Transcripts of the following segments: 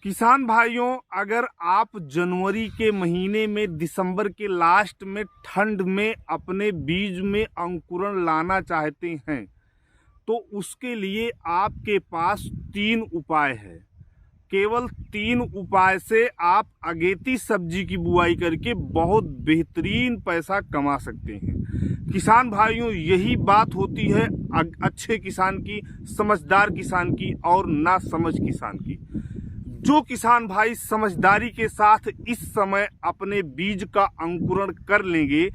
किसान भाइयों, अगर आप जनवरी के महीने में दिसंबर के लास्ट में ठंड में अपने बीज में अंकुरण लाना चाहते हैं तो उसके लिए आपके पास 3 उपाय है। केवल 3 उपाय से आप अगेती सब्जी की बुआई करके बहुत बेहतरीन पैसा कमा सकते हैं। किसान भाइयों, यही बात होती है अच्छे किसान की, समझदार किसान की और नासमझ किसान की। जो किसान भाई समझदारी के साथ इस समय अपने बीज का अंकुरण कर लेंगे,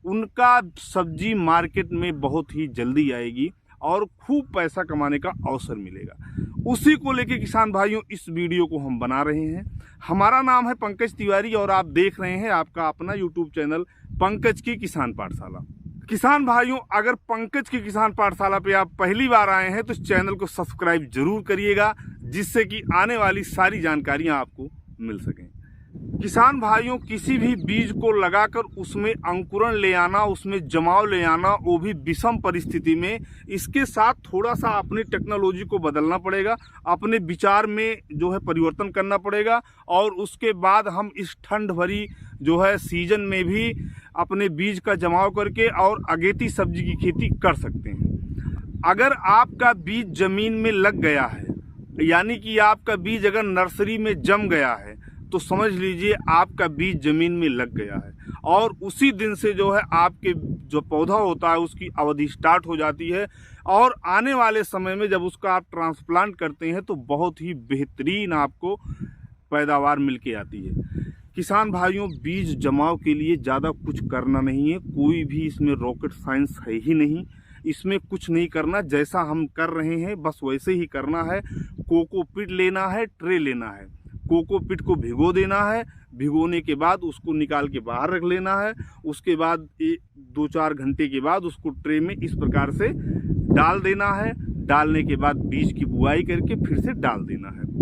उनका सब्जी मार्केट में बहुत ही जल्दी आएगी और खूब पैसा कमाने का अवसर मिलेगा। उसी को लेके किसान भाइयों इस वीडियो को हम बना रहे हैं। हमारा नाम है पंकज तिवारी और आप देख रहे हैं आपका अपना यूट्यूब चैनल पंकज की किसान पाठशाला। किसान भाइयों, अगर पंकज की किसान पाठशाला पे आप पहली बार आए हैं तो इस चैनल को सब्सक्राइब जरूर करिएगा, जिससे कि आने वाली सारी जानकारियां आपको मिल सकें। किसान भाइयों, किसी भी बीज को लगाकर उसमें अंकुरण ले आना, उसमें जमाव ले आना, वो भी विषम परिस्थिति में, इसके साथ थोड़ा सा अपनी टेक्नोलॉजी को बदलना पड़ेगा, अपने विचार में जो है परिवर्तन करना पड़ेगा और उसके बाद हम इस ठंड भरी जो है सीजन में भी अपने बीज का जमाव करके और अगेती सब्जी की खेती कर सकते हैं। अगर आपका बीज जमीन में लग गया है, यानी कि आपका बीज अगर नर्सरी में जम गया है, तो समझ लीजिए आपका बीज जमीन में लग गया है और उसी दिन से जो है आपके जो पौधा होता है उसकी अवधि स्टार्ट हो जाती है और आने वाले समय में जब उसका आप ट्रांसप्लांट करते हैं तो बहुत ही बेहतरीन आपको पैदावार मिल के आती है। किसान भाइयों, बीज जमाव के लिए ज़्यादा कुछ करना नहीं है, कोई भी इसमें रॉकेट साइंस है ही नहीं। इसमें कुछ नहीं करना, जैसा हम कर रहे हैं बस वैसे ही करना है। कोकोपीट लेना है, ट्रे लेना है, कोकोपीट को भिगो देना है, भिगोने के बाद उसको निकाल के बाहर रख लेना है। उसके बाद 2-4 घंटे के बाद उसको ट्रे में इस प्रकार से डाल देना है। डालने के बाद बीज की बुआई करके फिर से डाल देना है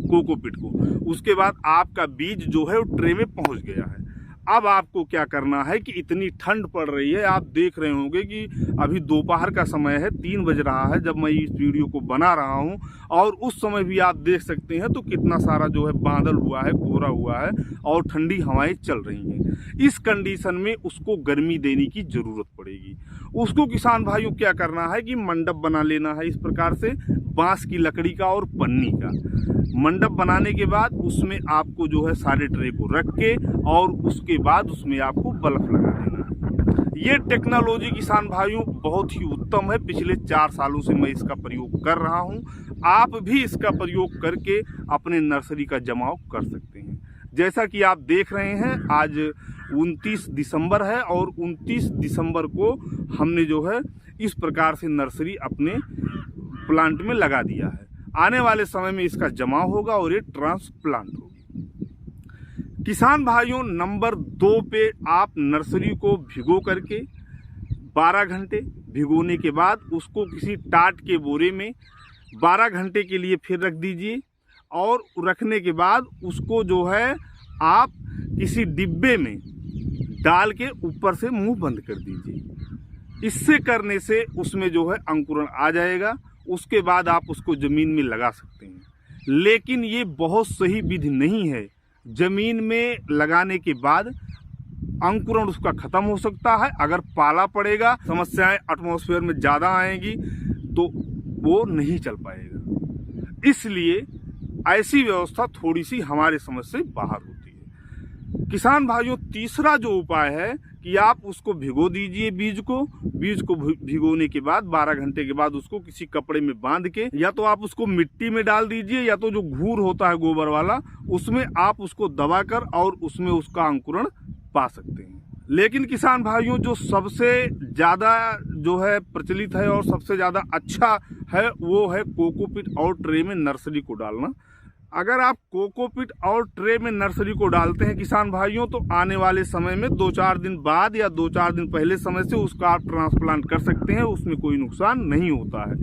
कोकोपीट को। उसके बाद आपका बीज जो है वो ट्रे में पहुंच गया है। अब आपको क्या करना है कि इतनी ठंड पड़ रही है, आप देख रहे होंगे कि अभी दोपहर का समय है, 3 बज रहा है जब मैं इस वीडियो को बना रहा हूं और उस समय भी आप देख सकते हैं तो कितना सारा जो है बादल हुआ है, कोहरा हुआ है और ठंडी हवाएं चल रही हैं। इस कंडीशन में उसको गर्मी देने की जरूरत पड़ेगी। उसको किसान भाइयों क्या करना है कि मंडप बना लेना है, इस प्रकार से बांस की लकड़ी का और पन्नी का मंडप बनाने के बाद उसमें आपको जो है सारे ट्रे को रख के और उसके बाद उसमें आपको बल्ब लगा देना है। ये टेक्नोलॉजी किसान भाइयों बहुत ही उत्तम है। पिछले 4 सालों से मैं इसका प्रयोग कर रहा हूं। आप भी इसका प्रयोग करके अपने नर्सरी का जमाव कर सकते हैं। जैसा कि आप देख रहे हैं आज 29 दिसंबर है और 29 दिसंबर को हमने जो है इस प्रकार से नर्सरी अपने प्लांट में लगा दिया है। आने वाले समय में इसका जमाव होगा और ये ट्रांसप्लांट होगी। किसान भाइयों, नंबर 2 पे आप नर्सरी को भिगो करके 12 घंटे भिगोने के बाद उसको किसी टाट के बोरे में 12 घंटे के लिए फिर रख दीजिए और रखने के बाद उसको जो है आप किसी डिब्बे में डाल के ऊपर से मुंह बंद कर दीजिए। इससे करने से उसमें जो है अंकुरण आ जाएगा। उसके बाद आप उसको ज़मीन में लगा सकते हैं, लेकिन ये बहुत सही विधि नहीं है। ज़मीन में लगाने के बाद अंकुरण उसका ख़त्म हो सकता है। अगर पाला पड़ेगा, समस्याएं एटमॉस्फेयर में ज़्यादा आएंगी तो वो नहीं चल पाएगा। इसलिए ऐसी व्यवस्था थोड़ी सी हमारे समझ से बाहर होती है। किसान भाइयों, तीसरा जो उपाय है कि आप उसको भिगो दीजिए बीज को भिगोने के बाद 12 घंटे के बाद उसको किसी कपड़े में बांध के या तो आप उसको मिट्टी में डाल दीजिए या तो जो घूर होता है गोबर वाला उसमें आप उसको दबाकर और उसमें उसका अंकुरण पा सकते हैं। लेकिन किसान भाइयों, जो सबसे ज़्यादा जो है प्रचलित है और सबसे ज़्यादा अच्छा है वो है कोकोपीट और ट्रे में नर्सरी को डालना। अगर आप कोकोपीट और ट्रे में नर्सरी को डालते हैं किसान भाइयों, तो आने वाले समय में 2-4 दिन बाद या 2-4 दिन पहले समय से उसका आप ट्रांसप्लांट कर सकते हैं, उसमें कोई नुकसान नहीं होता है।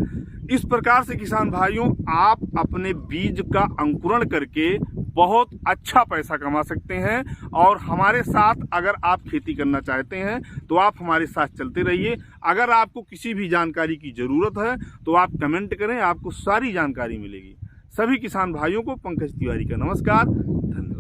इस प्रकार से किसान भाइयों, आप अपने बीज का अंकुरण करके बहुत अच्छा पैसा कमा सकते हैं। और हमारे साथ अगर आप खेती करना चाहते हैं तो आप हमारे साथ चलते रहिए। अगर आपको किसी भी जानकारी की ज़रूरत है तो आप कमेंट करें, आपको सारी जानकारी मिलेगी। सभी किसान भाइयों को पंकज तिवारी का नमस्कार, धन्यवाद।